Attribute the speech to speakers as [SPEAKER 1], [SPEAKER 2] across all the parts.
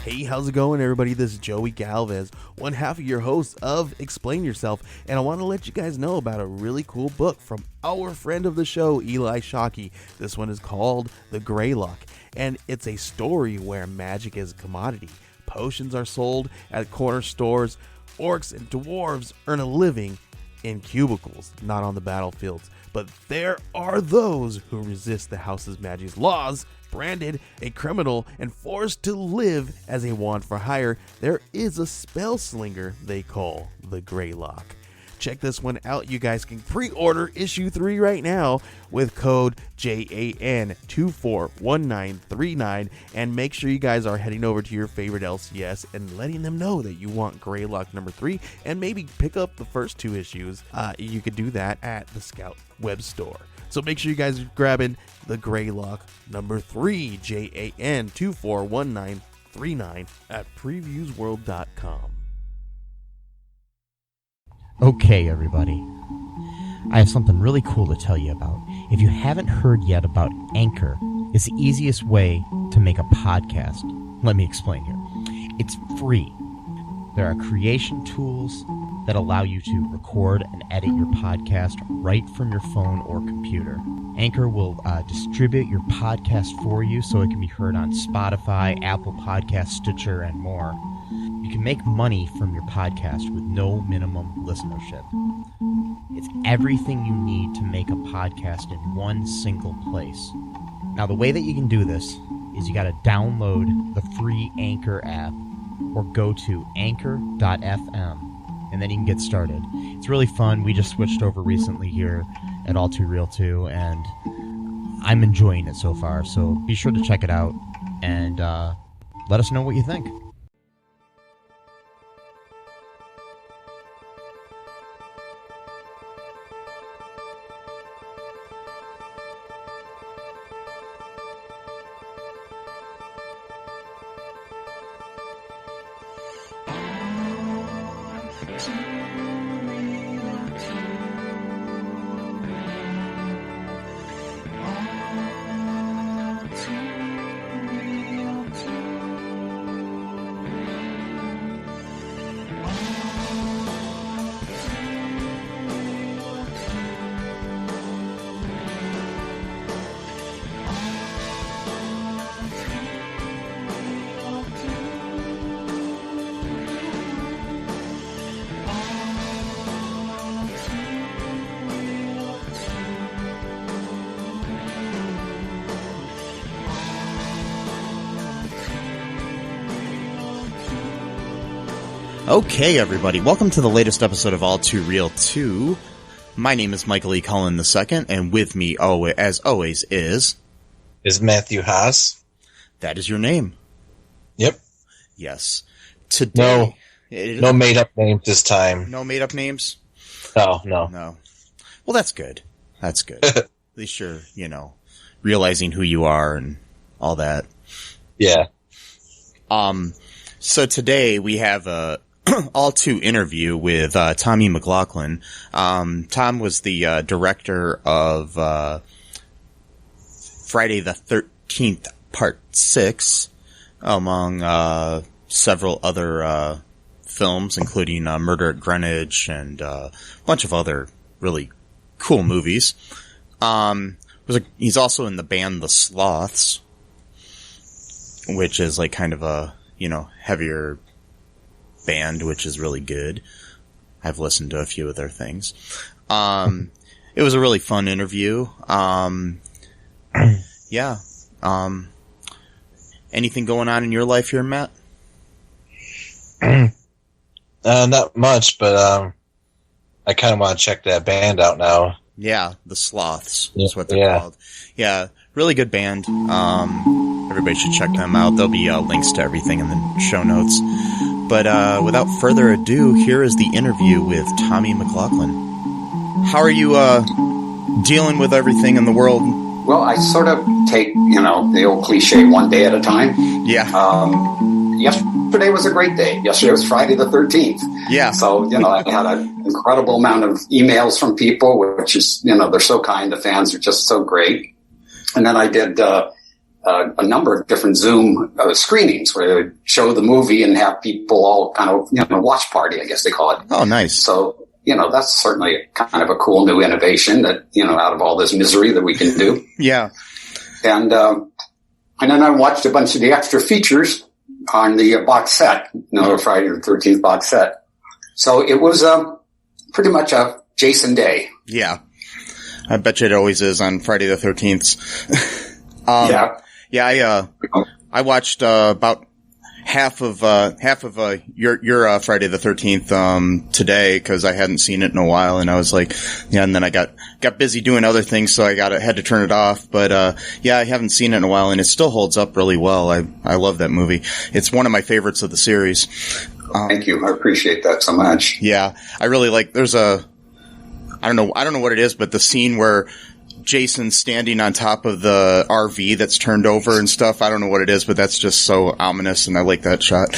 [SPEAKER 1] Hey, how's it going, everybody? This is Joey Galvez, one half of your host of Explain Yourself, and I want to let you guys know about a really cool book from our friend of the show, Eli Shockey. This one is called The Greylock, and it's a story where magic is a commodity. Potions are sold at corner stores. Orcs and dwarves earn a living in cubicles, not on the battlefields. But there are those who resist the house's magic's laws. Branded a criminal and forced to live as a wand for hire, there is a spell slinger they call the Greylock. Check this one out. You guys can pre-order issue 3 right now with code JAN241939, and make sure you guys are heading over to your favorite LCS and letting them know that you want Greylock number 3, and maybe pick up the first 2 issues. You could do that at the Scout web store. So make sure you guys are grabbing the Greylock number 3, JAN241939 at previewsworld.com.
[SPEAKER 2] Okay, everybody. I have something really cool to tell you about. If you haven't heard yet about Anchor, it's the easiest way to make a podcast. Let me explain here. It's free. There are creation tools that allow you to record and edit your podcast right from your phone or computer. Anchor will distribute your podcast for you so it can be heard on Spotify, Apple Podcasts, Stitcher, and more. You can make money from your podcast with no minimum listenership. It's everything you need to make a podcast in one single place. Now, the way that you can do this is you got to download the free Anchor app or go to anchor.fm, and then you can get started. It's really fun. We just switched over recently here at All Too Real 2, and I'm enjoying it so far. So be sure to check it out and let us know what you think. Okay, everybody, welcome to the latest episode of All Too Real 2. My name is Michael E. Cullen II, and with me, as always, is
[SPEAKER 3] Matthew Haas.
[SPEAKER 2] That is your name.
[SPEAKER 3] Yep.
[SPEAKER 2] Yes. Today,
[SPEAKER 3] no made-up names this time.
[SPEAKER 2] No made-up names?
[SPEAKER 3] No.
[SPEAKER 2] Well, that's good. That's good. At least you're, realizing who you are and all that.
[SPEAKER 3] Yeah.
[SPEAKER 2] So today we have a All Too interview with Tommy McLoughlin. Tom was the director of Friday the 13th Part 6, among several other films, including Murder at Greenwich and a bunch of other really cool movies. He's also in the band The Sloths, which is like kind of a heavier band, which is really good. I've listened to a few of their things. It was a really fun interview. Yeah. Anything going on in your life here, Matt?
[SPEAKER 3] Not much, but I kind of want to check that band out now.
[SPEAKER 2] Yeah, The Sloths is what they're called. Yeah, really good band. Everybody should check them out. There'll be links to everything in the show notes. But without further ado, here is the interview with Tommy McLoughlin. How are you dealing with everything in the world?
[SPEAKER 4] Well, I sort of take, the old cliche, one day at a time.
[SPEAKER 2] Yeah.
[SPEAKER 4] Yesterday was a great day. Yesterday was Friday the 13th.
[SPEAKER 2] Yeah.
[SPEAKER 4] So, I had an incredible amount of emails from people, which is, they're so kind. The fans are just so great. And then I did a number of different Zoom screenings where they would show the movie and have people all kind of, watch party, I guess they call it.
[SPEAKER 5] Oh, nice.
[SPEAKER 4] So, that's certainly kind of a cool new innovation that, out of all this misery that we can do.
[SPEAKER 5] Yeah.
[SPEAKER 4] And then I watched a bunch of the extra features on the box set, Friday the 13th box set. So it was pretty much a Jason day.
[SPEAKER 5] Yeah. I bet you it always is on Friday the 13th.
[SPEAKER 4] Yeah.
[SPEAKER 5] I watched about half of your Friday the 13th today because I hadn't seen it in a while, and I was like, yeah, and then I got busy doing other things, so I had to turn it off. But I haven't seen it in a while, and it still holds up really well. I love that movie. It's one of my favorites of the series.
[SPEAKER 4] Thank you. I appreciate that so much.
[SPEAKER 5] Yeah, I really like. There's I don't know what it is, but the scene where Jason's standing on top of the RV that's turned over and stuff. I don't know what it is, but that's just so ominous, and I like that shot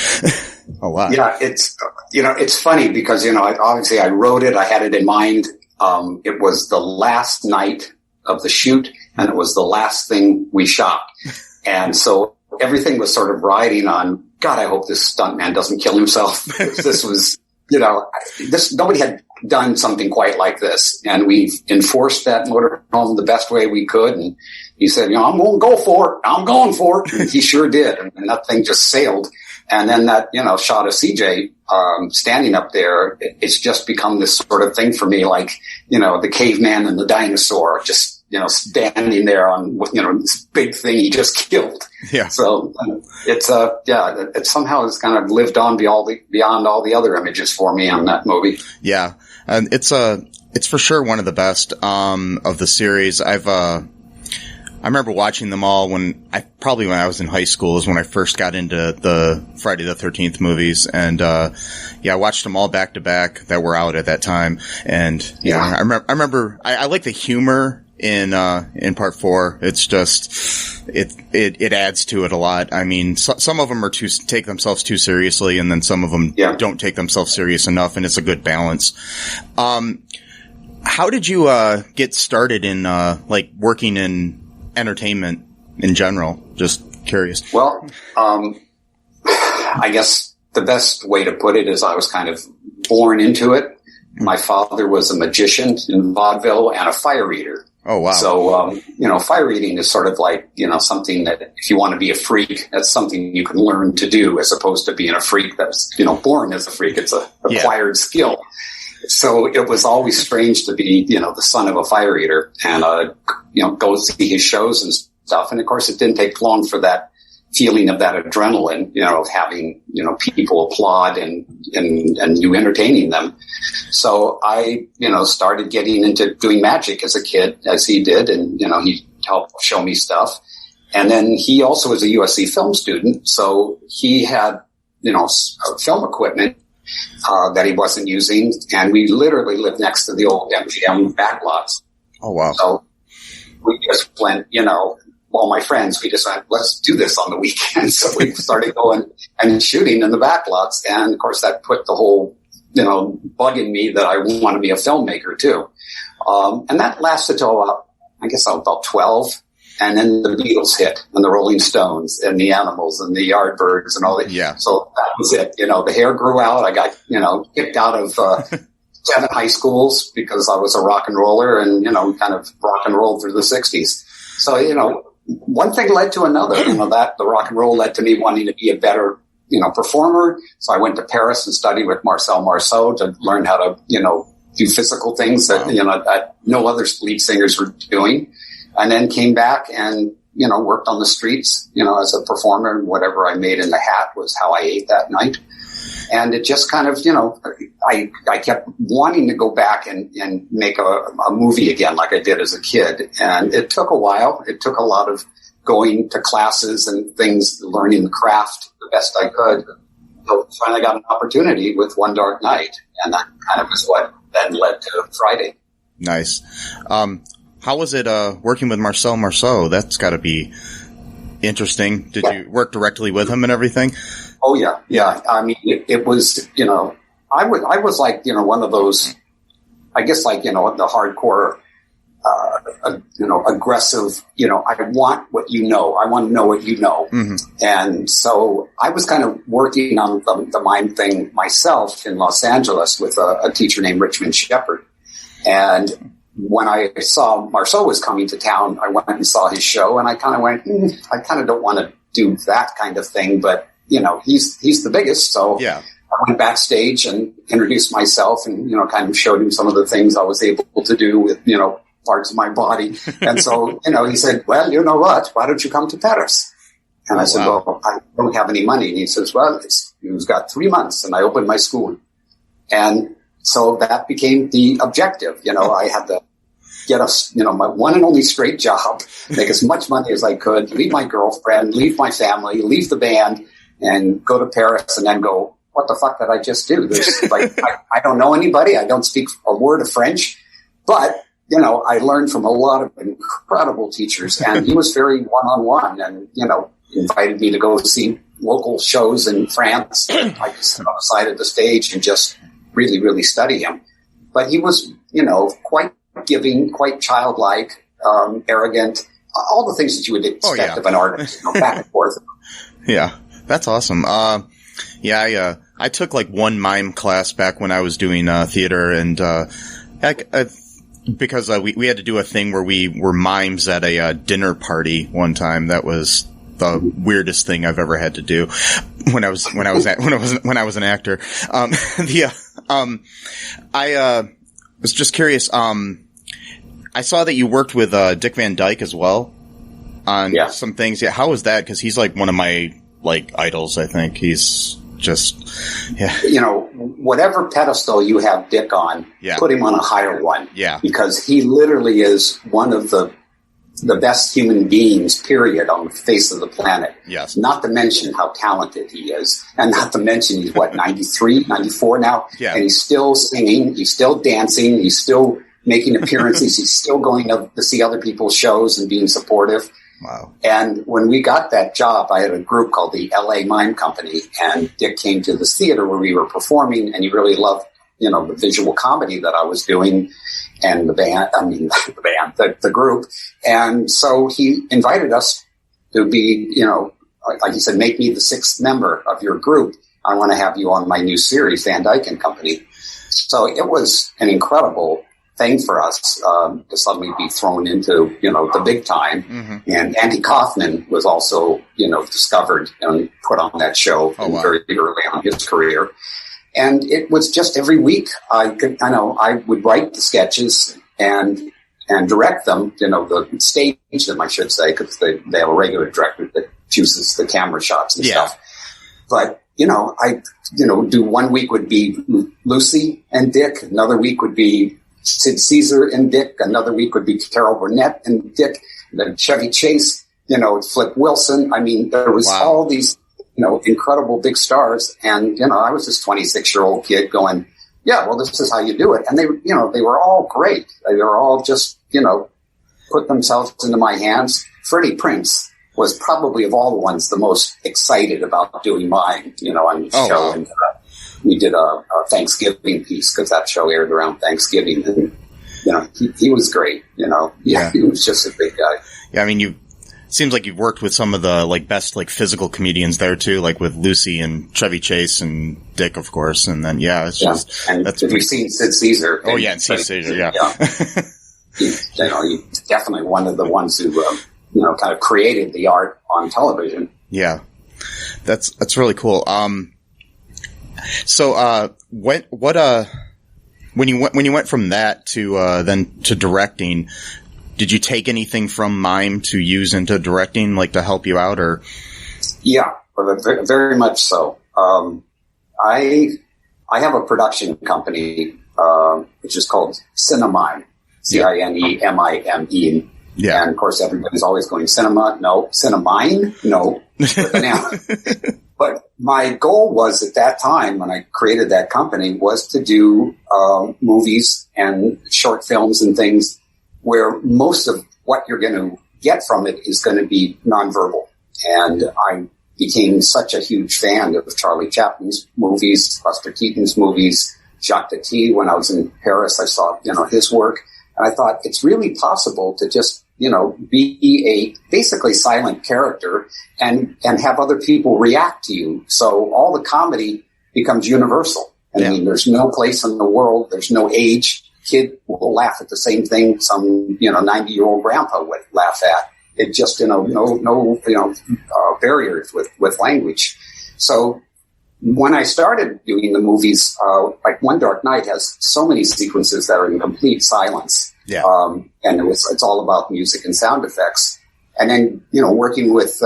[SPEAKER 5] a lot.
[SPEAKER 4] Yeah, it's funny because, obviously I wrote it. I had it in mind. It was the last night of the shoot, and it was the last thing we shot. And so everything was sort of riding on, God, I hope this stuntman doesn't kill himself. This was, nobody had done something quite like this. And we enforced that motorhome the best way we could. And he said, I'm going to go for it. I'm going for it. And he sure did. And that thing just sailed. And then that, shot of CJ, standing up there, it's just become this sort of thing for me, like, the caveman and the dinosaur just, standing there on, this big thing he just killed.
[SPEAKER 5] Yeah.
[SPEAKER 4] So it somehow has kind of lived on beyond all the other images for me on that movie.
[SPEAKER 5] Yeah. And it's for sure one of the best, of the series. I remember watching them all when I was in high school is when I first got into the Friday the 13th movies. And, I watched them all back to back that were out at that time. And I remember I like the humor in part 4. It's just, it adds to it a lot. I mean, some of them take themselves too seriously, and then some of them don't take themselves serious enough, and it's a good balance. How did you, get started in, working in entertainment in general? Just curious.
[SPEAKER 4] Well, I guess the best way to put it is I was kind of born into it. My father was a magician in vaudeville and a fire eater.
[SPEAKER 5] Oh, wow.
[SPEAKER 4] So, fire eating is sort of like, something that if you want to be a freak, that's something you can learn to do as opposed to being a freak that's, born as a freak. It's a acquired skill. So it was always strange to be, the son of a fire eater and, go see his shows and stuff. And of course, it didn't take long for that feeling of that adrenaline, of having, people applaud and you entertaining them. So I, started getting into doing magic as a kid, as he did. And, he helped show me stuff. And then he also was a USC film student. So he had, film equipment that he wasn't using. And we literally lived next to the old MGM backlots.
[SPEAKER 5] Oh, wow.
[SPEAKER 4] So we just went, all my friends, we decided, let's do this on the weekend. So we started going and shooting in the backlots. And of course that put the whole, bug in me that I want to be a filmmaker too. And that lasted till about, I guess I was about 12. And then the Beatles hit and the Rolling Stones and the Animals and the Yardbirds and all that.
[SPEAKER 5] Yeah.
[SPEAKER 4] So that was it. The hair grew out. I got, kicked out of, 7 high schools because I was a rock and roller and, kind of rock and rolled through the 60s. So, one thing led to another, that the rock and roll led to me wanting to be a better, performer. So I went to Paris and studied with Marcel Marceau to learn how to, do physical things that, that no other lead singers were doing. And then came back and, worked on the streets, as a performer, and whatever I made in the hat was how I ate that night. And it just kind of, I kept wanting to go back and make a movie again like I did as a kid. And it took a while. It took a lot of going to classes and things, learning the craft the best I could. So finally got an opportunity with One Dark Night. And that kind of is what then led to Friday.
[SPEAKER 5] Nice. How was it working with Marcel Marceau? That's got to be interesting. Did you work directly with him and everything?
[SPEAKER 4] Oh yeah, yeah. I mean, it was, I was like, one of those, I guess like, the hardcore aggressive, I want what you know. I want to know what you know. Mm-hmm. And so I was kind of working on the mime thing myself in Los Angeles with a teacher named Richmond Shepard. And when I saw Marceau was coming to town, I went and saw his show, and I kind of went, I kind of don't want to do that kind of thing, but he's the biggest. So yeah. I went backstage and introduced myself and, kind of showed him some of the things I was able to do with, parts of my body. And so, he said, well, you know what? Why don't you come to Paris? And I said, well, I don't have any money. And he says, well, you've got 3 months. And I opened my school. And so that became the objective. I had to get my one and only straight job, make as much money as I could, leave my girlfriend, leave my family, leave the band, and go to Paris and then go, what the fuck did I just do? I don't know anybody. I don't speak a word of French, but I learned from a lot of incredible teachers, and he was very one-on-one and, invited me to go see local shows in France. I could sit on the side of the stage and just really, really study him. But he was, quite giving, quite childlike, arrogant, all the things that you would expect of an artist, back and forth.
[SPEAKER 5] Yeah, that's awesome. I took like one mime class back when I was doing theater, and because we had to do a thing where we were mimes at a dinner party one time. That was the weirdest thing I've ever had to do when I was an actor. I was just curious. I saw that you worked with Dick Van Dyke as well on some things. Yeah, how was that? Because he's like one of my idols. I think he's just whatever pedestal you have Dick on, put him on a higher one. Yeah, because he literally is one of the best human beings, period, on the face of the planet. Yes. Not to mention how talented he is. And not to mention he's, 93, 94 now? Yeah. And he's still singing. He's still dancing. He's still making appearances. He's still going to see other people's shows and being supportive. Wow. And when we got that job, I had a group called the LA Mime Company. And Dick came to this theater where we were performing. And he really loved, the visual comedy that I was doing. And the group. And so he invited us to be, like he said, make me the 6th member of your group. I want to have you on my new series, Van Dyke and Company. So it was an incredible thing for us to suddenly be thrown into, the big time. Mm-hmm. And Andy Kaufman was also, discovered and put on that show very early on in his career. And it was just every week I would write the sketches and direct them, the stage them, I should say, because they have a regular director that chooses the camera shots and stuff. But, I do one week would be Lucy and Dick. Another week would be Sid Caesar and Dick. Another week would be Carol Burnett and Dick. Then Chevy Chase, Flip Wilson. I mean, there was all these incredible big stars. And, I was this 26-year-old kid going, yeah, well, this is how you do it. And they were all great. They were all just, put themselves into my hands. Freddie Prinze was probably of all the ones the most excited about doing mine, on the show. Wow. And we did a Thanksgiving piece because that show aired around Thanksgiving. And, he was great, he was just a big guy. Yeah, I mean, seems like you've worked with some of the best physical comedians there too, like with Lucy and Chevy Chase and Dick, of course, and then it's just
[SPEAKER 4] and
[SPEAKER 5] that's
[SPEAKER 4] we've seen Sid Caesar.
[SPEAKER 5] Oh yeah, and Sid Caesar,
[SPEAKER 4] He's definitely one of the ones who kind of created the art on television.
[SPEAKER 5] Yeah, that's really cool. So when you went from that to then to directing. Did you take anything from mime to use into directing, to help you out, or? Yeah,
[SPEAKER 4] very much so. I have a production company, which is called Cinemime, Cinemime. Yeah. And of course, everybody's always going cinema. No, Cinemime. No. But my goal was at that time when I created that company was to do movies and short films and things where most of what you're going to get from it is going to be nonverbal. And I became such a huge fan of Charlie Chaplin's movies, Buster Keaton's movies, Jacques Tati. When I was in Paris, I saw, his work. And I thought it's really possible to just, be a basically silent character and have other people react to you. So all the comedy becomes universal. I mean, there's no place in the world, there's no age. Kid will laugh at the same thing some, 90-year-old grandpa would laugh at. It just, no barriers with language. So when I started doing the movies, like One Dark Night has so many sequences that are in complete silence.
[SPEAKER 5] Yeah.
[SPEAKER 4] And it's all about music and sound effects. And then, working with,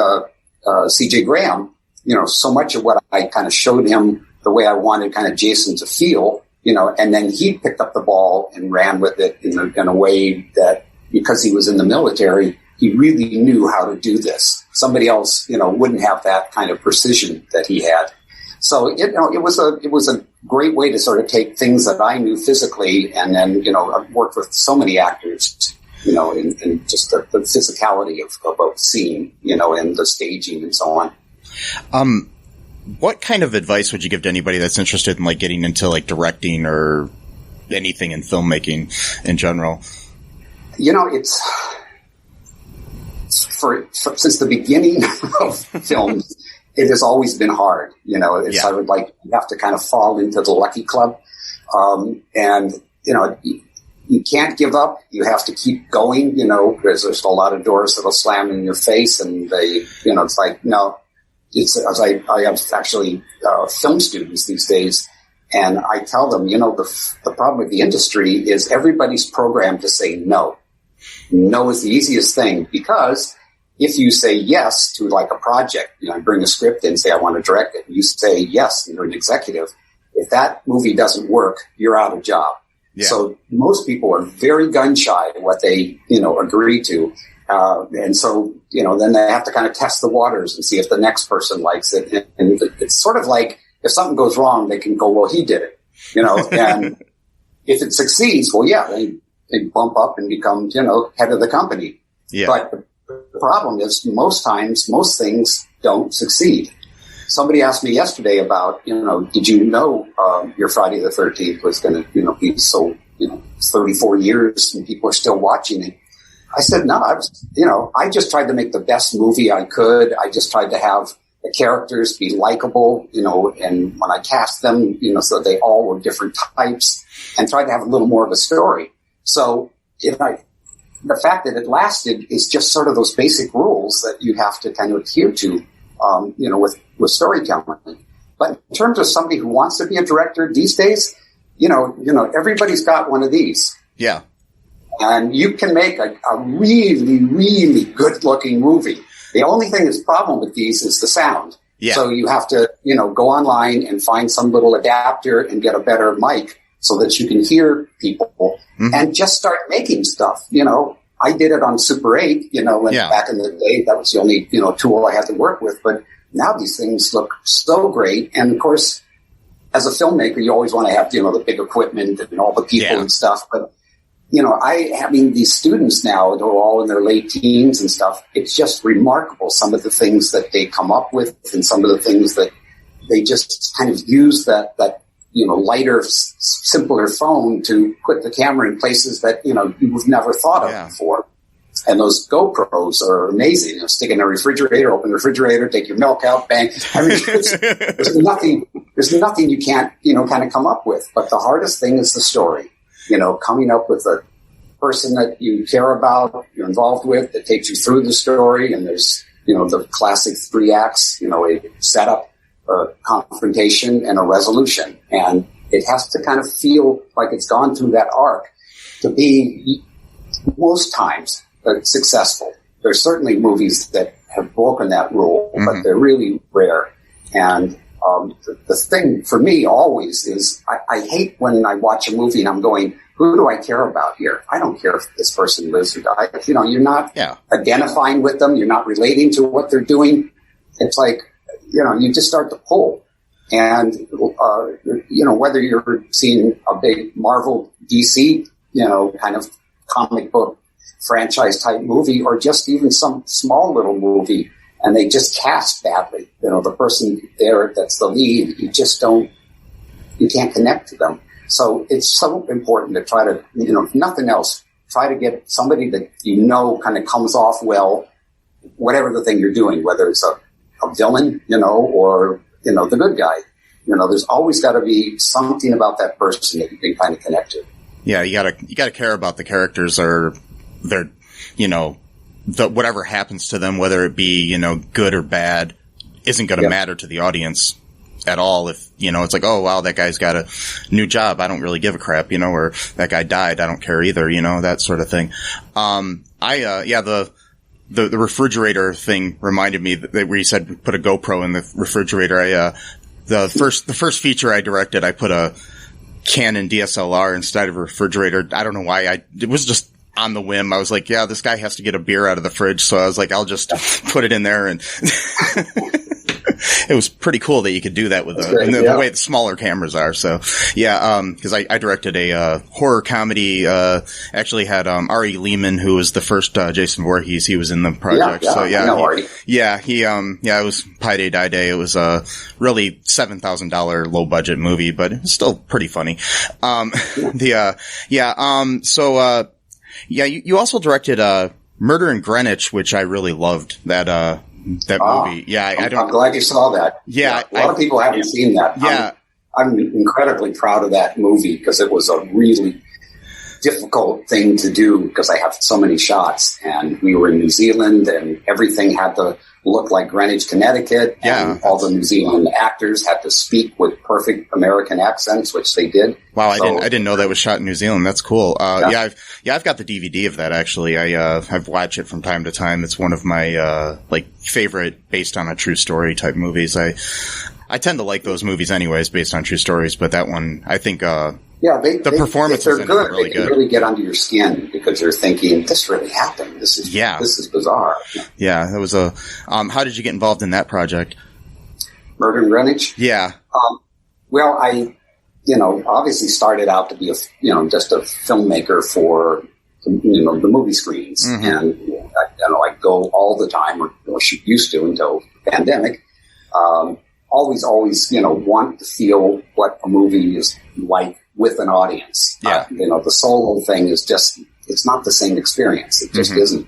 [SPEAKER 4] C.J. Graham, so much of what I kind of showed him the way I wanted kind of Jason to feel, and then he picked up the ball and ran with it in a way that, because he was in the military, he really knew how to do this. Somebody else, wouldn't have that kind of precision that he had. So, it was a great way to sort of take things that I knew physically, and then, I've worked with so many actors, in just the physicality of a scene, and the staging and so on.
[SPEAKER 5] What kind of advice would you give to anybody that's interested in like getting into like directing or anything in filmmaking in general?
[SPEAKER 4] It's since the beginning of films, it has always been hard. I would you have to kind of fall into the lucky club. And you can't give up. You have to keep going, because there's a lot of doors that'll slam in your face, and they, it's like, no. It's as I have actually film students these days, and I tell them, the problem with the industry is everybody's programmed to say no. No is the easiest thing, because if you say yes to like a project, bring a script in and say, I want to direct it, and you say yes, and you're an executive. If that movie doesn't work, you're out of job. Yeah. So most people are very gun shy at what they, agree to. And so, then they have to kind of test the waters and see if the next person likes it. And it's sort of like if something goes wrong, they can go, well, he did it, and if it succeeds, well, yeah, they bump up and become, head of the company. Yeah. But the problem is most times, most things don't succeed. Somebody asked me yesterday about, did you know, your Friday the 13th was going to, be so, 34 years and people are still watching it. I said, no, I just tried to make the best movie I could. I just tried to have the characters be likable, and when I cast them, so they all were different types, and tried to have a little more of a story. So, the fact that it lasted is just sort of those basic rules that you have to kind of adhere to, with storytelling. But in terms of somebody who wants to be a director these days, everybody's got one of these.
[SPEAKER 5] Yeah.
[SPEAKER 4] And you can make a really, really good-looking movie. The only thing that's a problem with these is the sound. Yeah. So you have to, go online and find some little adapter and get a better mic so that you can hear people and just start making stuff. I did it on Super 8, back in the day. That was the only, tool I had to work with. But now these things look so great. And, of course, as a filmmaker, you always want to have, the big equipment and all the people and stuff. But having these students now, they're all in their late teens and stuff. It's just remarkable, some of the things that they come up with and some of the things that they just kind of use that lighter, simpler phone to put the camera in places that, you've never thought of before. And those GoPros are amazing. Stick in a refrigerator, open the refrigerator, take your milk out, bang. I mean, there's nothing you can't, kind of come up with. But the hardest thing is the story. Coming up with a person that you care about, you're involved with, that takes you through the story. And there's, the classic 3 acts, a setup, a confrontation, and a resolution. And it has to kind of feel like it's gone through that arc to be most times successful. There's certainly movies that have broken that rule, but they're really rare. And the thing for me always is I hate when I watch a movie and I'm going, who do I care about here? I don't care if this person lives or dies. You're not identifying with them. You're not relating to what they're doing. It's like, you just start to pull. And, whether you're seeing a big Marvel, DC, kind of comic book franchise type movie, or just even some small little movie, and they just cast badly. The person there that's the lead, you can't connect to them. So it's so important to try to, if nothing else, try to get somebody that kind of comes off well, whatever the thing you're doing, whether it's a villain, or, the good guy. There's always got to be something about that person that you can kind of connect to.
[SPEAKER 5] Yeah, you gotta care about the characters, or they're, whatever happens to them, whether it be, good or bad, isn't going to matter to the audience at all. If, it's like, oh, wow, that guy's got a new job, I don't really give a crap, or that guy died, I don't care either, that sort of thing. The refrigerator thing reminded me that where you said put a GoPro in the refrigerator. The first feature I directed, I put a Canon DSLR inside of a refrigerator. I don't know why. It was just on the whim. I was like, yeah, this guy has to get a beer out of the fridge. So I was like, I'll just put it in there. And it was pretty cool that you could do that with the way the smaller cameras are. So yeah, cause I directed a, horror comedy, actually had, Ari Lehman, who was the first, Jason Voorhees. He was in the project. It was Pi Day Die Day. It was a really $7,000 low budget movie, but it was still pretty funny. You also directed, Murder in Greenwich, which I really loved. That movie. Yeah,
[SPEAKER 4] I'm glad you saw that.
[SPEAKER 5] Yeah.
[SPEAKER 4] A lot of people haven't seen that.
[SPEAKER 5] Yeah.
[SPEAKER 4] I'm incredibly proud of that movie because it was a really difficult thing to do because I have so many shots, and we were in New Zealand and everything had to look like Greenwich, Connecticut. And all the New Zealand actors had to speak with perfect American accents, which they did.
[SPEAKER 5] Wow. I didn't know that was shot in New Zealand. That's cool. I've got the DVD of that actually. I've watched it from time to time. It's one of my, favorite based on a true story type movies. I tend to like those movies anyways, based on true stories, but that one, I think, the performances in it are really good.
[SPEAKER 4] They really get under your skin because you're thinking, this really happened. This is bizarre.
[SPEAKER 5] Yeah, that was how did you get involved in that project?
[SPEAKER 4] Murder in Greenwich?
[SPEAKER 5] Yeah.
[SPEAKER 4] Well, I, obviously started out to be just a filmmaker for, the movie screens. Mm-hmm. And, I go all the time, or used to until the pandemic. Always, want to feel what a movie is like with an audience.
[SPEAKER 5] Yeah.
[SPEAKER 4] The solo thing is just, it's not the same experience. It just isn't.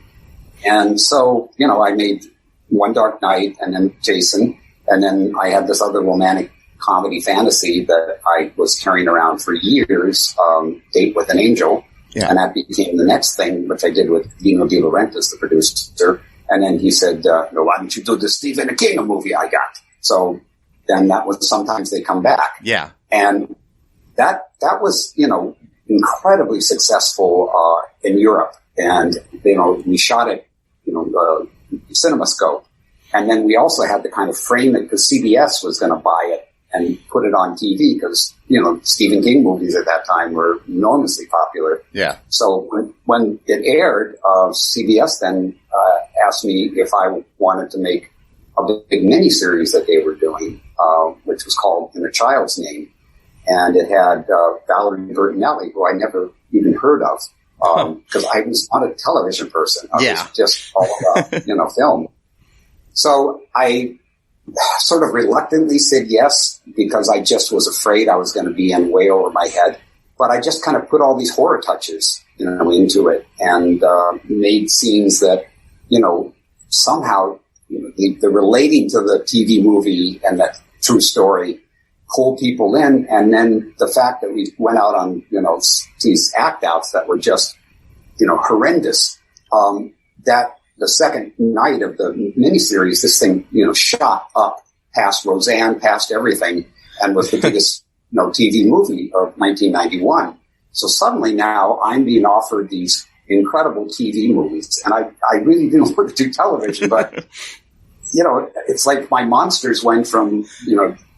[SPEAKER 4] And so, I made One Dark Night and then Jason. And then I had this other romantic comedy fantasy that I was carrying around for years, Date with an Angel. Yeah. And that became the next thing, which I did with Dino De Laurentiis, the producer. And then he said, why don't you do the Stephen King movie I got? So then that was Sometimes They Come Back.
[SPEAKER 5] Yeah.
[SPEAKER 4] And that was, incredibly successful, in Europe. And, we shot it, CinemaScope. And then we also had to kind of frame it because CBS was going to buy it and put it on TV because, Stephen King movies at that time were enormously popular.
[SPEAKER 5] Yeah.
[SPEAKER 4] So when it aired, CBS then asked me if I wanted to make a big miniseries that they were doing, which was called In a Child's Name. And it had Valerie Bertinelli, who I never even heard of, because I was not a television person. I was just all about, film. So I sort of reluctantly said yes, because I just was afraid I was going to be in way over my head. But I just kind of put all these horror touches, into it and made scenes that, somehow the relating to the TV movie and that true story pull people in. And then the fact that we went out on, these act outs that were just, horrendous, that the second night of the miniseries, this thing, shot up past Roseanne, past everything, and was the biggest, TV movie of 1991. So suddenly now I'm being offered these incredible TV movies. And I really didn't want to do television, but, it's like my monsters went from,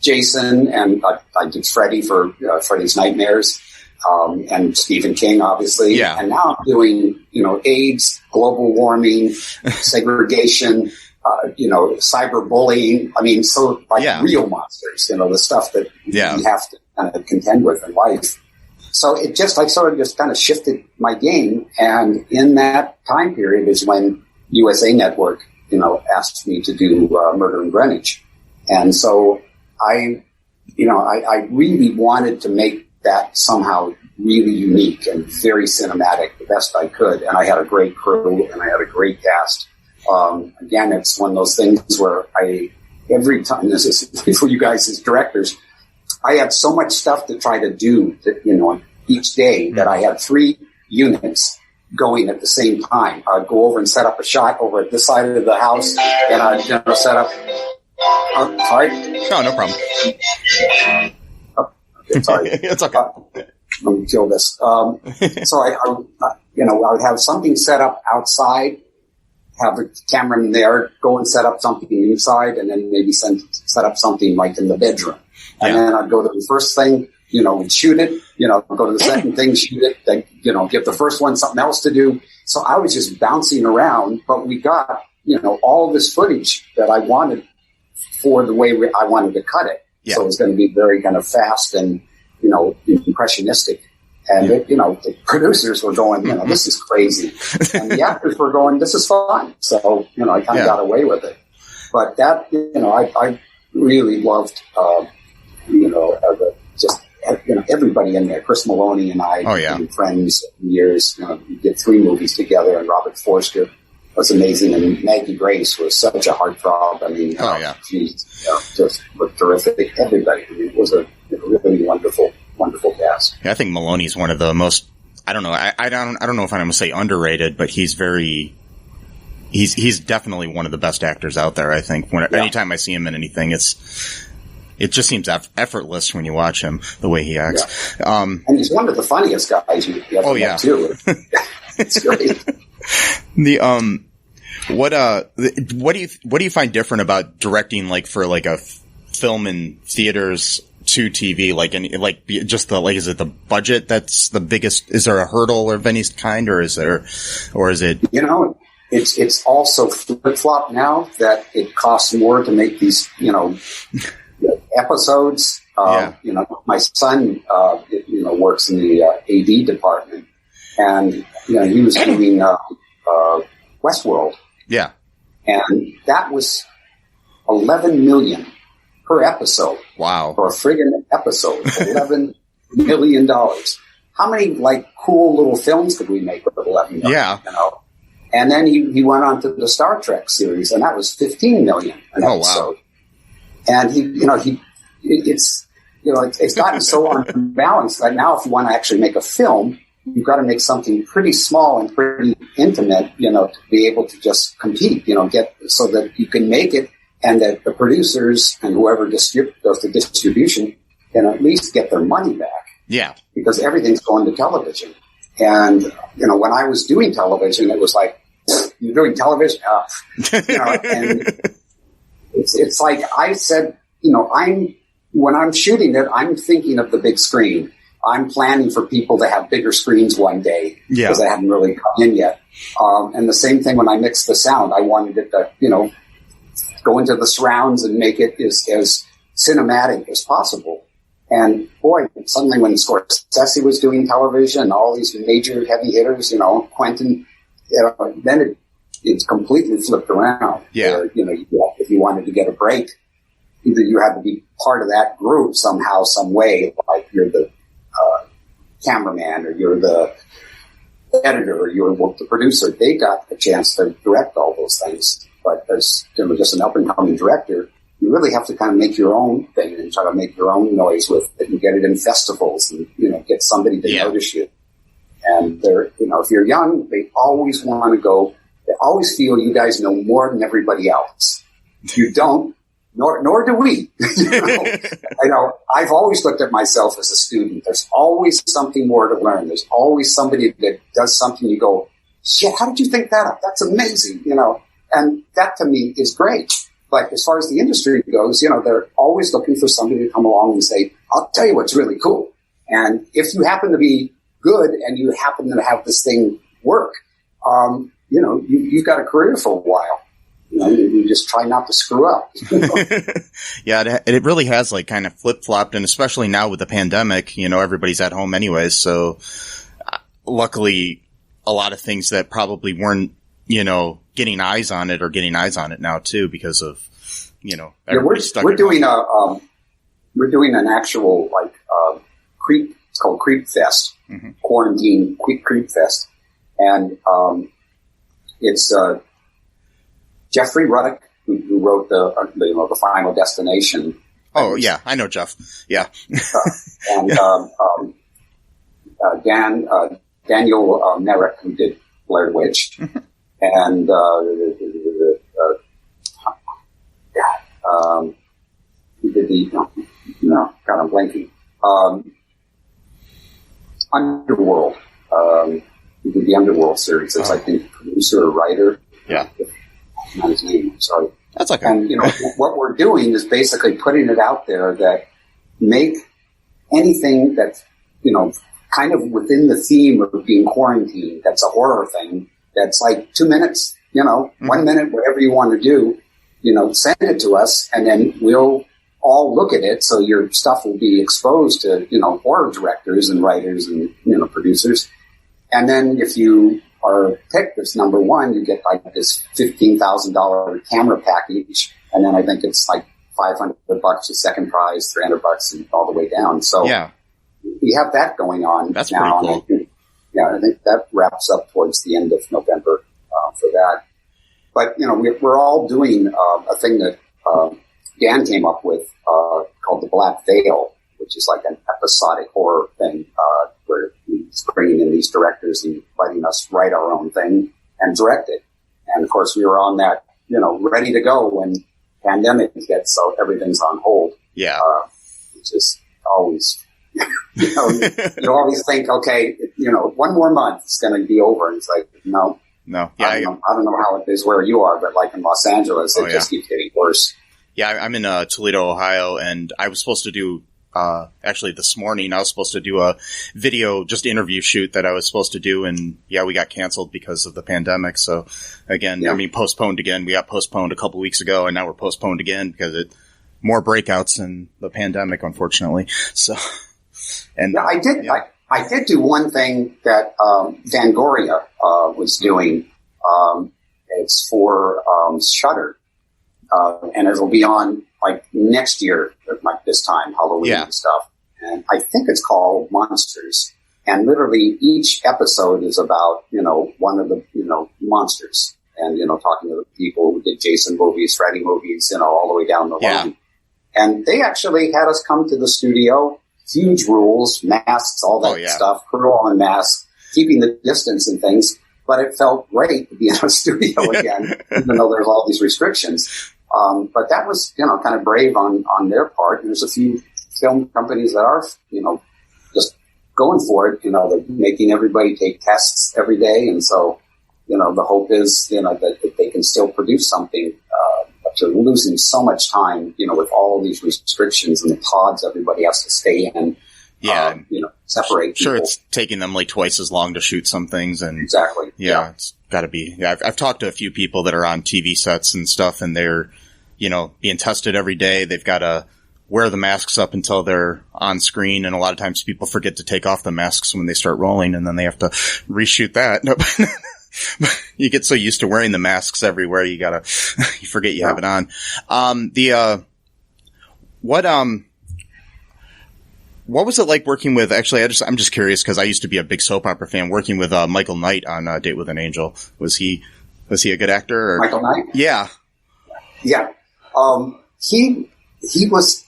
[SPEAKER 4] Jason, and I did Freddy for Freddy's Nightmares, and Stephen King, obviously.
[SPEAKER 5] Yeah.
[SPEAKER 4] And now I'm doing, AIDS, global warming, segregation, cyberbullying. I mean, so real monsters, the stuff that you have to kind of contend with in life. So it just, kind of shifted my game. And in that time period is when USA Network, asked me to do Murder in Greenwich. And so I really wanted to make that somehow really unique and very cinematic, the best I could. And I had a great crew and I had a great cast. Again, it's one of those things where every time, this is for you guys as directors, I had so much stuff to try to do that, each day that I had 3 units going at the same time. I'd go over and set up a shot over at this side of the house, and I'd set up. Sorry?
[SPEAKER 5] No, no problem.
[SPEAKER 4] Okay, sorry.
[SPEAKER 5] It's okay.
[SPEAKER 4] Let me kill this. So I would have something set up outside, have the cameraman there, go and set up something inside, and then maybe set up something like in the bedroom. And then I'd go to the first thing, we'd shoot it, go to the second thing, shoot it, then, give the first one something else to do. So I was just bouncing around, but we got, all this footage that I wanted for the way I wanted to cut it. Yeah. So it was going to be very kind of fast and, impressionistic. And, the producers were going, this is crazy. And the actors were going, this is fun. So, I kind of got away with it. But that, I really loved, everybody in there. Chris Maloney and I have been friends for years. We did 3 movies together, and Robert Forster was amazing. And Maggie Grace was such a heartthrob. I mean, just was terrific. Everybody. I mean, it was a really wonderful cast.
[SPEAKER 5] Yeah, I think Maloney's one of the most. I don't know. I don't know if I'm going to say underrated, but he's definitely one of the best actors out there. I think anytime I see him in anything, it just seems effortless when you watch him, the way he acts.
[SPEAKER 4] Yeah. And he's one of the funniest guys you ever met, too. It's great.
[SPEAKER 5] What do you find different about directing, like, for like a film in theaters to TV? Is it the budget that's the biggest? Is there a hurdle of any kind, or is it?
[SPEAKER 4] It's also flip-flop now that it costs more to make these, episodes. My son, works in the AD department, and, he was doing Westworld. Yeah. And that was $11 million per episode.
[SPEAKER 5] Wow.
[SPEAKER 4] For a friggin' episode. $11 million. How many, cool little films could we make with $11 million? Yeah. And then he went on to the Star Trek series, and that was $15 million an episode. Wow. And it's gotten so unbalanced that now if you want to actually make a film, you've got to make something pretty small and pretty intimate, to be able to just compete, get so that you can make it, and that the producers and whoever does the distribution can at least get their money back. Yeah. Because everything's going to television. And, when I was doing television, it was like, you're doing television? And it's like I said, when I'm shooting it, I'm thinking of the big screen. I'm planning for people to have bigger screens one day because they hadn't really come in yet. And the same thing when I mixed the sound, I wanted it to, go into the surrounds and make it as cinematic as possible. And boy, suddenly when Scorsese was doing television, all these major heavy hitters, Quentin, then it's completely flipped around. Yeah. Where, if you wanted to get a break, either you had to be part of that group somehow, some way, like you're the cameraman or you're the editor or you're the producer. They got a chance to direct all those things. But as just an up-and-coming director, you really have to kind of make your own thing and try to make your own noise with it and get it in festivals and, get somebody to notice you. And they're, if you're young, they always want to go, they always feel you guys know more than everybody else. You don't, nor do we. I've always looked at myself as a student. There's always something more to learn. There's always somebody that does something you go, shit, how did you think that up? That's amazing, And that to me is great. But as far as the industry goes, they're always looking for somebody to come along and say, I'll tell you what's really cool. And if you happen to be good and you happen to have this thing work, you've got a career for a while. You just try not to screw up.
[SPEAKER 5] Yeah, it really has kind of flip-flopped, and especially now with the pandemic, everybody's at home anyways. So luckily, a lot of things that probably weren't, getting eyes on it or getting eyes on it now too because of, everybody's stuck.
[SPEAKER 4] We're doing an actual creep It's called Creep Fest,
[SPEAKER 5] Mm-hmm.
[SPEAKER 4] Quarantine Creep Fest. And it's Jeffrey Ruddock, who wrote the Final Destination.
[SPEAKER 5] Oh, yeah, I know Jeff. Yeah.
[SPEAKER 4] And Daniel Merrick, who did Blair Witch. And he did God, I'm blanking. Underworld. He did the Underworld series. It's, I think, producer or writer.
[SPEAKER 5] Yeah.
[SPEAKER 4] Not his name. Sorry.
[SPEAKER 5] That's okay.
[SPEAKER 4] And, what we're doing is basically putting it out there that make anything that's, kind of within the theme of being quarantined, that's a horror thing, that's like 2 minutes, 1 minute, whatever you want to do, send it to us, and then we'll all look at it, so your stuff will be exposed to, horror directors and writers and, producers. And then if you are picked as number one, you get like this $15,000 camera package, and then I think it's like $500 a second prize, $300 and all the way down. So
[SPEAKER 5] yeah,
[SPEAKER 4] we have that going on.
[SPEAKER 5] That's
[SPEAKER 4] now.
[SPEAKER 5] pretty cool.
[SPEAKER 4] I think that wraps up towards the end of November for that. But we're all doing a thing that Dan came up with called the Black Veil, which is like an episodic horror thing where he's bringing in these directors and letting us write our own thing and direct it. And of course, we were on that, ready to go when pandemic hit, so everything's on hold.
[SPEAKER 5] Yeah,
[SPEAKER 4] which is always, you always think, okay, one more month it's going to be over, and it's like, no.
[SPEAKER 5] Yeah,
[SPEAKER 4] I don't know how it is where you are, but like in Los Angeles, it just keeps getting worse.
[SPEAKER 5] Yeah, I'm in Toledo, Ohio, and I was supposed to do, actually this morning, I was supposed to do a video, just interview shoot that I was supposed to do, and yeah, we got canceled because of the pandemic. So again, postponed again. We got postponed a couple weeks ago, and now we're postponed again because more breakouts in the pandemic, unfortunately. So, and
[SPEAKER 4] yeah, I did do one thing that Fangoria was doing. It's for Shudder. And it'll be on like next year, like this time, Halloween and stuff. And I think it's called Monsters. And literally each episode is about, one of the, monsters. And, talking to the people who did Jason movies, Freddy movies, all the way down the line. And they actually had us come to the studio, huge rules, masks, all that stuff, crew all in masks, keeping the distance and things. But it felt great to be in a studio again, even though there's all these restrictions. But that was, kind of brave on their part. And there's a few film companies that are, just going for it. They're making everybody take tests every day. And so, the hope is, that they can still produce something. But they're losing so much time, with all these restrictions and the pods everybody has to stay in.
[SPEAKER 5] Yeah.
[SPEAKER 4] Separate
[SPEAKER 5] Sure,
[SPEAKER 4] people.
[SPEAKER 5] it's taking them like twice as long to shoot some things. And
[SPEAKER 4] exactly.
[SPEAKER 5] Yeah, it's got to be. Yeah, I've talked to a few people that are on TV sets and stuff, and they're, being tested every day. They've got to wear the masks up until they're on screen, and a lot of times people forget to take off the masks when they start rolling, and then they have to reshoot that. You get so used to wearing the masks everywhere, you forget you have it on. What was it like working with, actually, I'm just curious because I used to be a big soap opera fan, working with Michael Knight on Date with an Angel. Was he a good actor? Or?
[SPEAKER 4] Michael Knight?
[SPEAKER 5] Yeah.
[SPEAKER 4] Yeah. He was,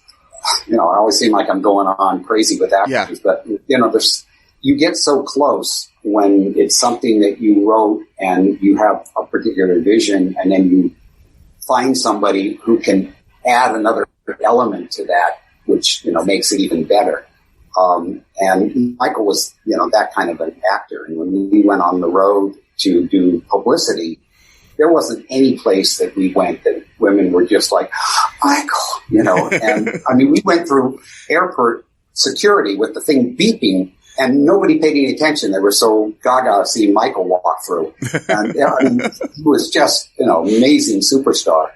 [SPEAKER 4] I always seem like I'm going on crazy with actors, but, you get so close when it's something that you wrote and you have a particular vision, and then you find somebody who can add another element to that, which, makes it even better. And Michael was, that kind of an actor. And when we went on the road to do publicity, there wasn't any place that we went that women were just like, Michael, and I mean, we went through airport security with the thing beeping and nobody paid any attention. They were so gaga seeing Michael walk through. And I mean, he was just, amazing superstar.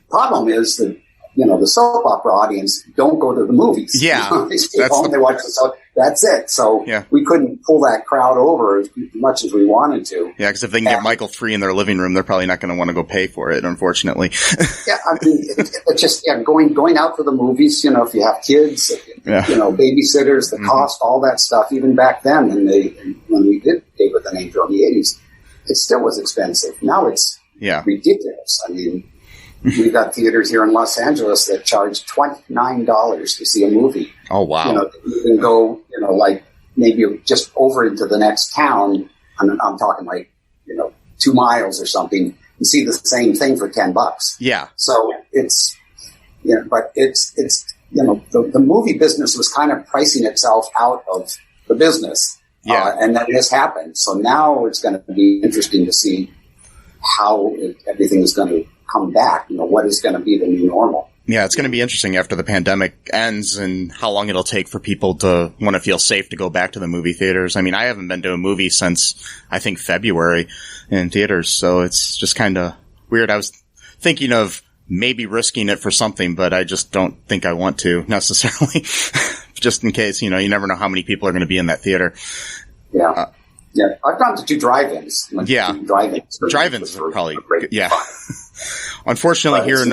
[SPEAKER 4] Problem is that, the soap opera audience don't go to the movies.
[SPEAKER 5] Yeah.
[SPEAKER 4] They stay home, they watch the soap. That's it. So we couldn't pull that crowd over as much as we wanted to.
[SPEAKER 5] Yeah, because if they can get Michael free in their living room, they're probably not going to want to go pay for it, unfortunately.
[SPEAKER 4] Yeah, I mean, it's just going out to the movies, if you have kids, babysitters, the cost, all that stuff, even back then when we did Date with an Angel in the 80s, it still was expensive. Now it's ridiculous. I mean, we've got theaters here in Los Angeles that charge $29 to see a movie.
[SPEAKER 5] Oh, wow.
[SPEAKER 4] You can go, like maybe just over into the next town. I'm talking like, 2 miles or something, and see the same thing for $10.
[SPEAKER 5] Yeah.
[SPEAKER 4] So it's, but it's the movie business was kind of pricing itself out of the business.
[SPEAKER 5] Yeah.
[SPEAKER 4] And that has happened. So now it's going to be interesting to see how everything is going to come back. What is going to be the new normal?
[SPEAKER 5] Yeah, it's going to be interesting after the pandemic ends and how long it'll take for people to want to feel safe to go back to the movie theaters. I mean, I haven't been to a movie since, I think, February in theaters, so it's just kind of weird. I was thinking of maybe risking it for something, but I just don't think I want to necessarily, just in case, you never know how many people are going to be in that theater.
[SPEAKER 4] Yeah. I've gone to 2 drive-ins.
[SPEAKER 5] Drive-ins are probably good. Yeah. Unfortunately, here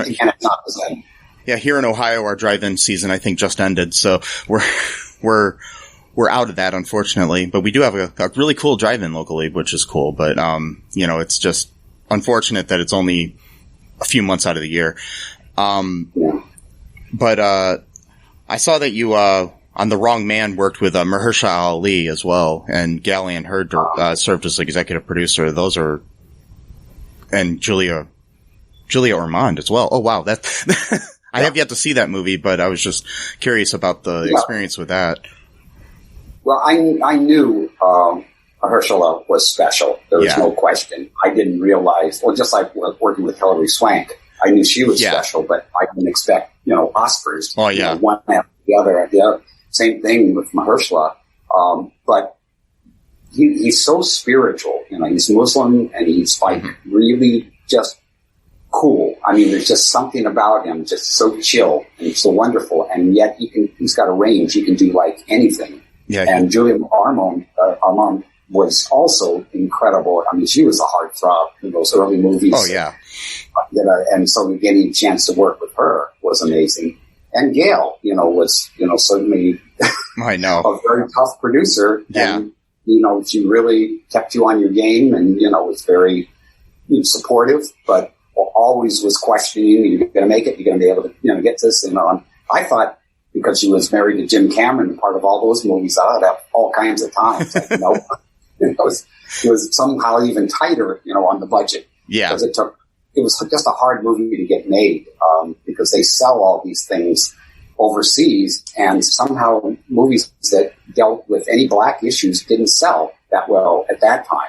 [SPEAKER 5] in Ohio, our drive-in season, I think, just ended. So we're out of that, unfortunately. But we do have a really cool drive-in locally, which is cool. But, it's just unfortunate that it's only a few months out of the year. But I saw that you, on The Wrong Man, worked with Mahershala Ali as well. And Gallian Hurd served as executive producer. Those are, and Julia Ormond as well. Oh, wow. I have yet to see that movie, but I was just curious about the experience with that.
[SPEAKER 4] Well, I knew Mahershala was special. There was no question. I didn't realize, just like working with Hilary Swank, I knew she was special, but I didn't expect, Oscars.
[SPEAKER 5] Oh, yeah.
[SPEAKER 4] One after the other. Same thing with Mahershala. But he's so spiritual. He's Muslim, and he's like really just cool. I mean, there's just something about him, just so chill and so wonderful. And yet he's got a range. He can do like anything. Yeah. And Julia Ormond was also incredible. I mean, she was a heartthrob in those early movies.
[SPEAKER 5] Oh, yeah.
[SPEAKER 4] And so getting a chance to work with her was amazing. And Gail, was, certainly
[SPEAKER 5] I know.
[SPEAKER 4] a very tough producer.
[SPEAKER 5] Yeah.
[SPEAKER 4] And, she really kept you on your game and, was very supportive, but always was questioning, you're going to make it, you're going to be able to, get this. And I thought because she was married to Jim Cameron, part of all those movies, I'd have all kinds of time. Like, it was somehow even tighter, on the budget.
[SPEAKER 5] Yeah.
[SPEAKER 4] Because it was just a hard movie to get made, because they sell all these things overseas, and somehow movies that dealt with any black issues didn't sell that well at that time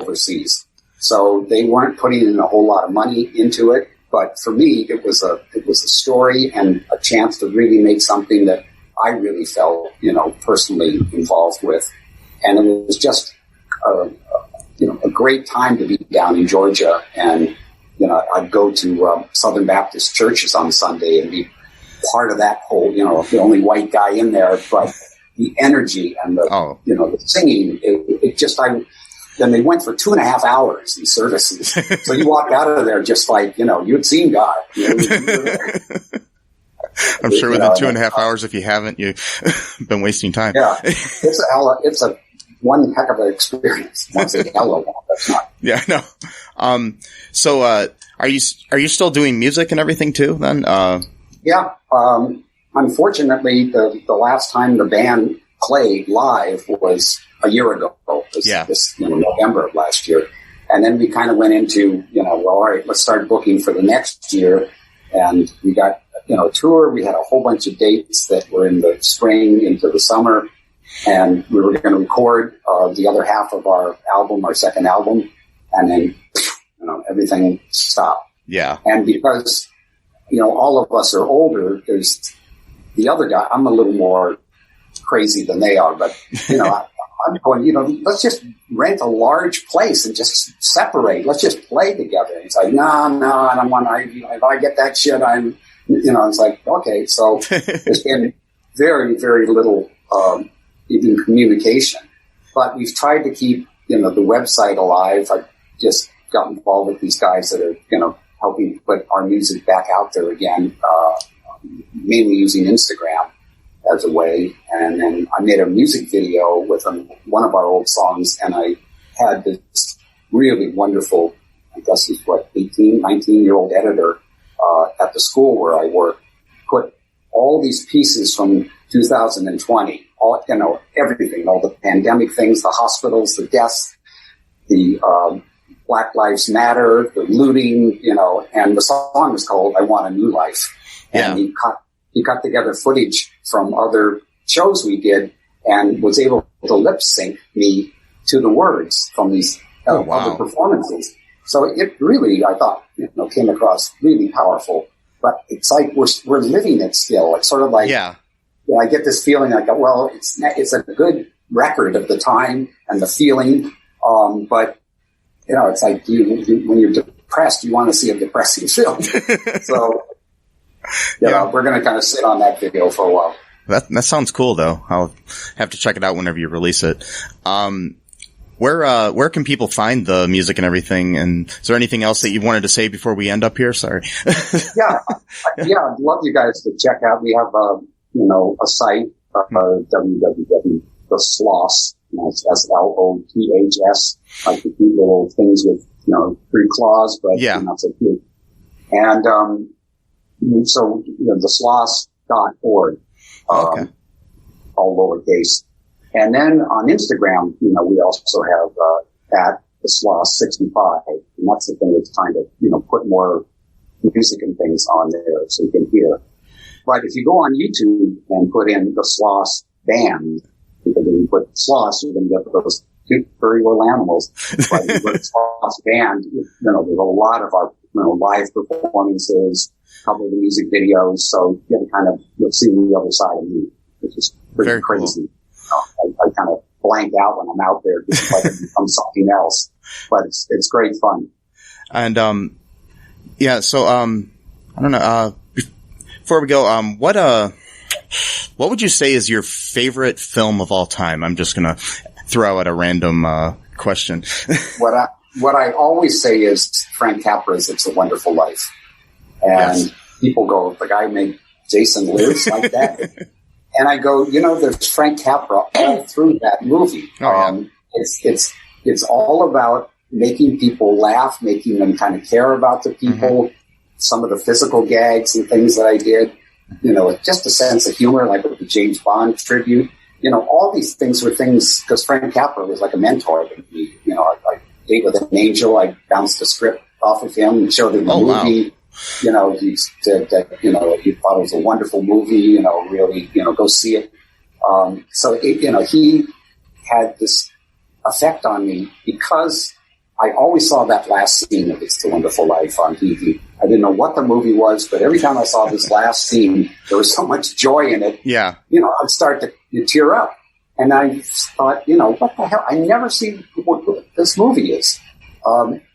[SPEAKER 4] overseas. So they weren't putting in a whole lot of money into it. But for me, it was a story and a chance to really make something that I really felt, personally involved with. And it was just, a great time to be down in Georgia. And, I'd go to Southern Baptist churches on Sunday and be part of that whole, the only white guy in there, but the energy and the, the singing, then they went for 2.5 hours in services. So you walked out of there just like, you'd seen God.
[SPEAKER 5] I'm sure within 2.5 hours, if you haven't, you've been wasting time.
[SPEAKER 4] Yeah. It's a one heck of an experience. Once a hell of one. That's not.
[SPEAKER 5] Yeah, no. So, are you still doing music and everything too then?
[SPEAKER 4] Yeah. Unfortunately, the last time the band played live was a year ago. This November of last year. And then we kind of went into, all right, let's start booking for the next year. And we got, a tour. We had a whole bunch of dates that were in the spring into the summer. And we were going to record the other half of our second album. And then, everything stopped.
[SPEAKER 5] Yeah.
[SPEAKER 4] And because, all of us are older, there's the other guy. I'm a little more crazy than they are, but, I'm going, let's just rent a large place and just separate. Let's just play together. And he's like, no, I don't want to, if I get that shit, it's like, okay. So there's been very, very little, even communication, but we've tried to keep, the website alive. I've just got involved with these guys that are, helping put our music back out there again, mainly using Instagram. as a way. And then I made a music video with one of our old songs, and I had this really wonderful, I guess he's 18, 19-year-old editor at the school where I work, put all these pieces from 2020, all, everything, all the pandemic things, the hospitals, the deaths, the Black Lives Matter, the looting, and the song is called I Want a New Life. And he cut together footage from other shows we did and was able to lip sync me to the words from these other performances. So it really, I thought, came across really powerful. But it's like we're living it still. It's sort of like, I get this feeling like, well, it's a good record of the time and the feeling. But it's like when you're depressed, you want to see a depressing film. So, we're going to kind of sit on that video for a while.
[SPEAKER 5] That sounds cool, though. I'll have to check it out whenever you release it. Where can people find the music and everything? And is there anything else that you wanted to say before we end up here? Sorry.
[SPEAKER 4] I'd love you guys to check out. We have a site, www.thesloss, SLOTHS, like the cute little things with 3 claws, but not so cute. And so thesloss.org, all lowercase. And then on Instagram, we also have at thesloss65, and that's the thing that's trying to put more music and things on there so you can hear. But if you go on YouTube and put in the Sloss Band, because when you put Sloss, you're going to get those cute furry little animals. But if you put Sloss Band, there's a lot of our live performances, a couple of the music videos, so you'll see the other side of me, which is pretty
[SPEAKER 5] Very
[SPEAKER 4] crazy.
[SPEAKER 5] Cool.
[SPEAKER 4] I kind of blank out when I'm out there, just like I become something else. But it's great fun.
[SPEAKER 5] And so I don't know. Before we go, what would you say is your favorite film of all time? I'm just gonna throw out a random question.
[SPEAKER 4] What I always say is Frank Capra's "It's a Wonderful Life," and people go, "The guy made Jason Lives like that." And I go, there's Frank Capra all through that movie. It's all about making people laugh, making them kind of care about the people. Mm-hmm. Some of the physical gags and things that I did, just a sense of humor, like with the James Bond tribute. All these things were things, because Frank Capra was like a mentor to me. I Date with an Angel, I bounced the script off of him and showed him the movie. Wow. He said that, he thought it was a wonderful movie, really, go see it. So he had this effect on me because I always saw that last scene of It's a Wonderful Life on TV. I didn't know what the movie was, but every time I saw this last scene, there was so much joy in it. Yeah. I'd start to tear up. And I thought, what the hell? I never see what this movie is.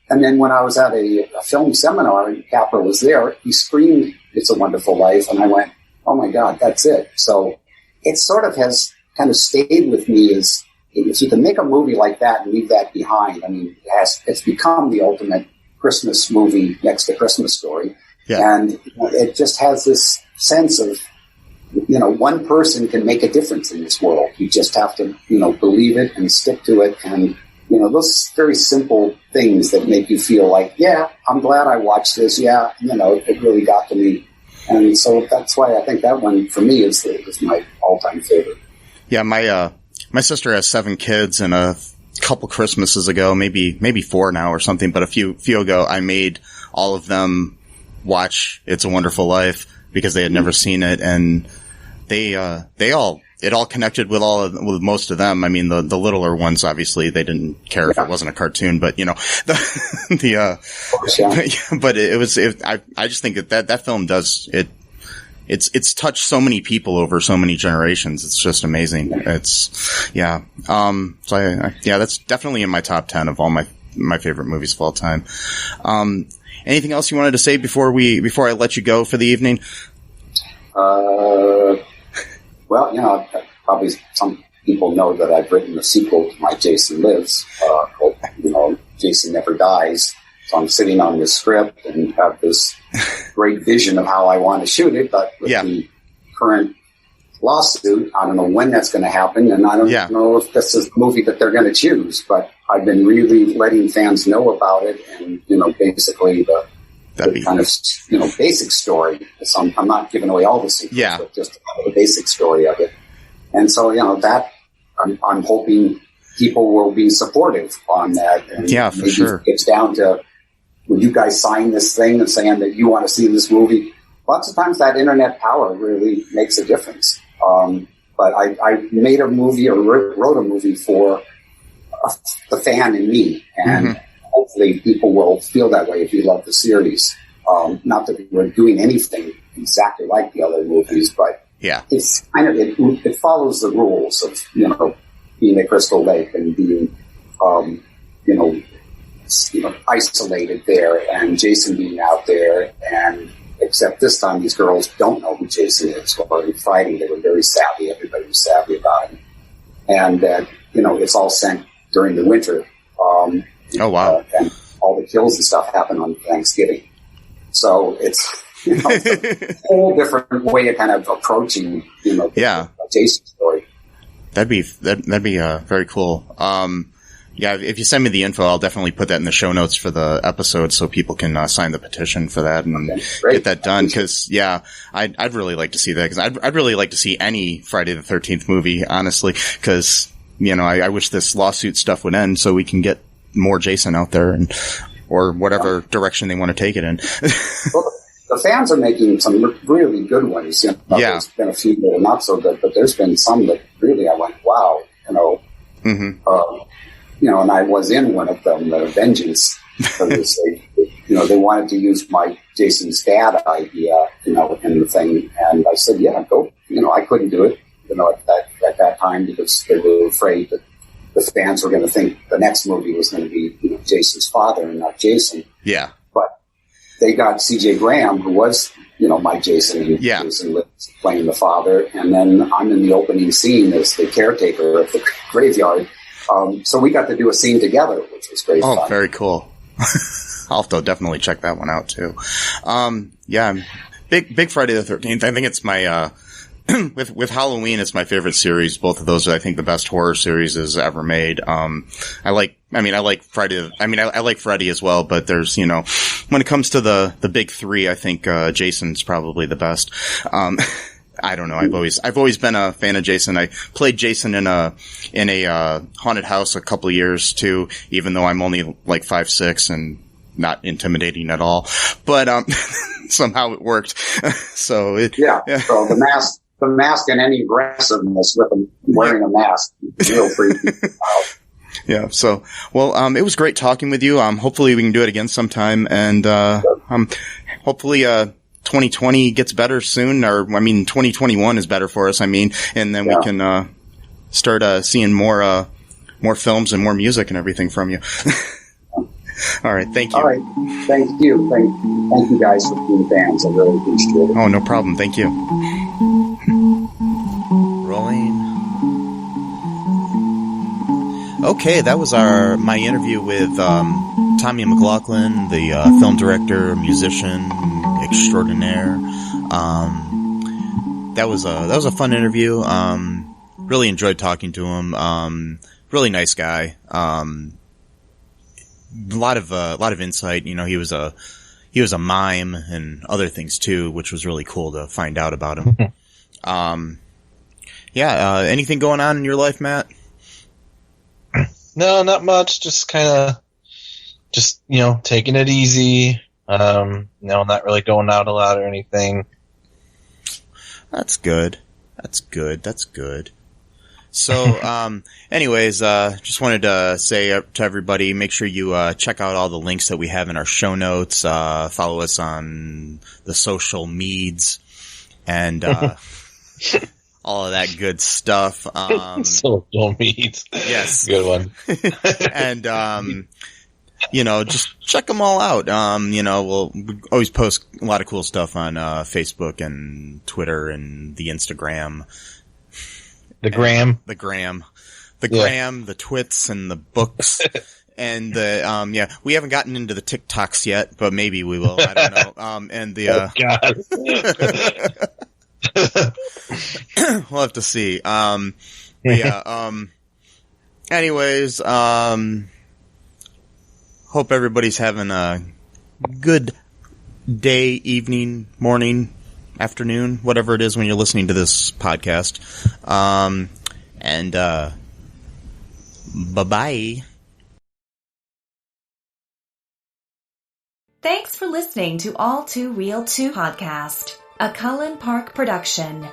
[SPEAKER 4] And then when I was at a film seminar and Capra was there, he screamed, "It's a Wonderful Life." And I went, oh my God, that's it. So it sort of has kind of stayed with me as if you can make a movie like that and leave that behind. I mean, it's become the ultimate Christmas movie next to Christmas Story. Yeah. And it just has this sense of, one person can make a difference in this world. You just have to, believe it and stick to it. And, those very simple things that make you feel like, yeah, I'm glad I watched this. Yeah, it really got to me. And so that's why I think that one, for me, is my all-time favorite.
[SPEAKER 5] Yeah, my sister has 7 kids, and a couple Christmases ago, maybe 4 now or something, but a few ago, I made all of them watch It's a Wonderful Life because they had never seen it, and it all connected with with most of them. I mean, the littler ones, obviously, they didn't care if it wasn't a cartoon, but but I just think that film does it. It's touched so many people over so many generations. It's just amazing. That's definitely in my top 10 of all my favorite movies of all time. Anything else you wanted to say before I let you go for the evening?
[SPEAKER 4] Well, probably some people know that I've written a sequel to my Jason Lives, called, Jason Never Dies. So I'm sitting on this script and have this great vision of how I want to shoot it, but with the current lawsuit. I don't know when that's going to happen, and I don't know if this is the movie that they're going to choose. But I've been really letting fans know about it, and basically the kind of basic story. So I'm not giving away all the secrets, but just the basic story of it. And so that I'm hoping people will be supportive on that. And
[SPEAKER 5] for sure.
[SPEAKER 4] It's down to, would you guys sign this thing and saying that you want to see this movie? Lots of times that internet power really makes a difference. But I made a movie or wrote a movie for the fan in me, and hopefully people will feel that way if you love the series. Not that we're doing anything exactly like the other movies, but it's kind of it follows the rules of being at Crystal Lake and being isolated there, and Jason being out there, and except this time these girls don't know who Jason is. Or in Friday they were very savvy. Everybody was savvy about him, and that it's all sent during the winter.
[SPEAKER 5] Oh wow!
[SPEAKER 4] And all the kills and stuff happen on Thanksgiving, so it's a whole different way of kind of approaching the Jason story.
[SPEAKER 5] That'd be very cool. If you send me the info, I'll definitely put that in the show notes for the episode so people can sign the petition for that and get that done. Because I'd really like to see that. Because I'd really like to see any Friday the 13th movie, honestly. Because I wish this lawsuit stuff would end so we can get more Jason out there or whatever direction they want to take it in.
[SPEAKER 4] Well, the fans are making some really good ones. There's been a few that are not so good, but there's been some that really I went, wow, and I was in one of them, Vengeance, because they wanted to use my Jason's dad idea, in the thing, and I said, yeah, go. I couldn't do it, at that time because they were afraid that the fans were going to think the next movie was going to be, Jason's father and not Jason.
[SPEAKER 5] Yeah.
[SPEAKER 4] But they got C.J. Graham, who was, my Jason, and Jason Lives playing the father, and then I'm in the opening scene as the caretaker of the graveyard. So we got to do a scene together, which was great fun.
[SPEAKER 5] Oh, very cool. I'll have to definitely check that one out too. Big Friday the 13th. I think it's my, with Halloween, it's my favorite series. Both of those are, I think, the best horror series ever made. I like Friday. I like Freddy as well, but there's, when it comes to the big three, I think, Jason's probably the best. I don't know. I've always been a fan of Jason. I played Jason in a haunted house a couple of years too, even though I'm only like 5'6" and not intimidating at all. But somehow it worked. So
[SPEAKER 4] So the mask and any aggressiveness with him wearing a mask, real creepy. Wow.
[SPEAKER 5] Yeah. So, well, it was great talking with you. Hopefully we can do it again sometime, and hopefully 2020 gets better soon, or 2021 is better for us. And then we can start seeing more films and more music and everything from you. All right, thank you.
[SPEAKER 4] All right, thank you, thank you guys for being fans. I really appreciate it.
[SPEAKER 5] Oh, no problem. Thank you.
[SPEAKER 2] Rolling. Okay, that was my interview with Tommy McLoughlin, the film director, musician extraordinaire. That was a fun interview. Really enjoyed talking to him. Really nice guy. A lot of insight. He was a mime and other things too, which was really cool to find out about him. Anything going on in your life, Matt?
[SPEAKER 3] No, not much. Just taking it easy. Not really going out a lot or anything.
[SPEAKER 2] That's good. So, anyways, just wanted to say to everybody, make sure you check out all the links that we have in our show notes. Follow us on the social meds and all of that good stuff.
[SPEAKER 3] Social meds.
[SPEAKER 2] Yes.
[SPEAKER 3] Good one.
[SPEAKER 2] And, just check them all out. We always post a lot of cool stuff on Facebook and Twitter and the Instagram.
[SPEAKER 3] The gram,
[SPEAKER 2] the twits, and the books, and the we haven't gotten into the TikToks yet, but maybe we will. I don't know. And the
[SPEAKER 3] God.
[SPEAKER 5] We'll have to see. But yeah. Anyways, hope everybody's having a good day, evening, morning, afternoon, whatever it is when you're listening to this podcast. And bye-bye.
[SPEAKER 6] Thanks for listening to All Too Real 2 podcast, a Cullen Park production.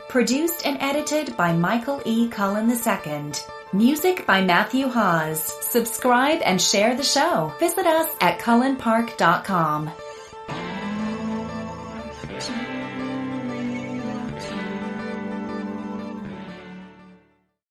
[SPEAKER 6] Produced and edited by Michael E. Cullen II. Music by Matthew Hawes. Subscribe and share the show. Visit us at cullenpark.com.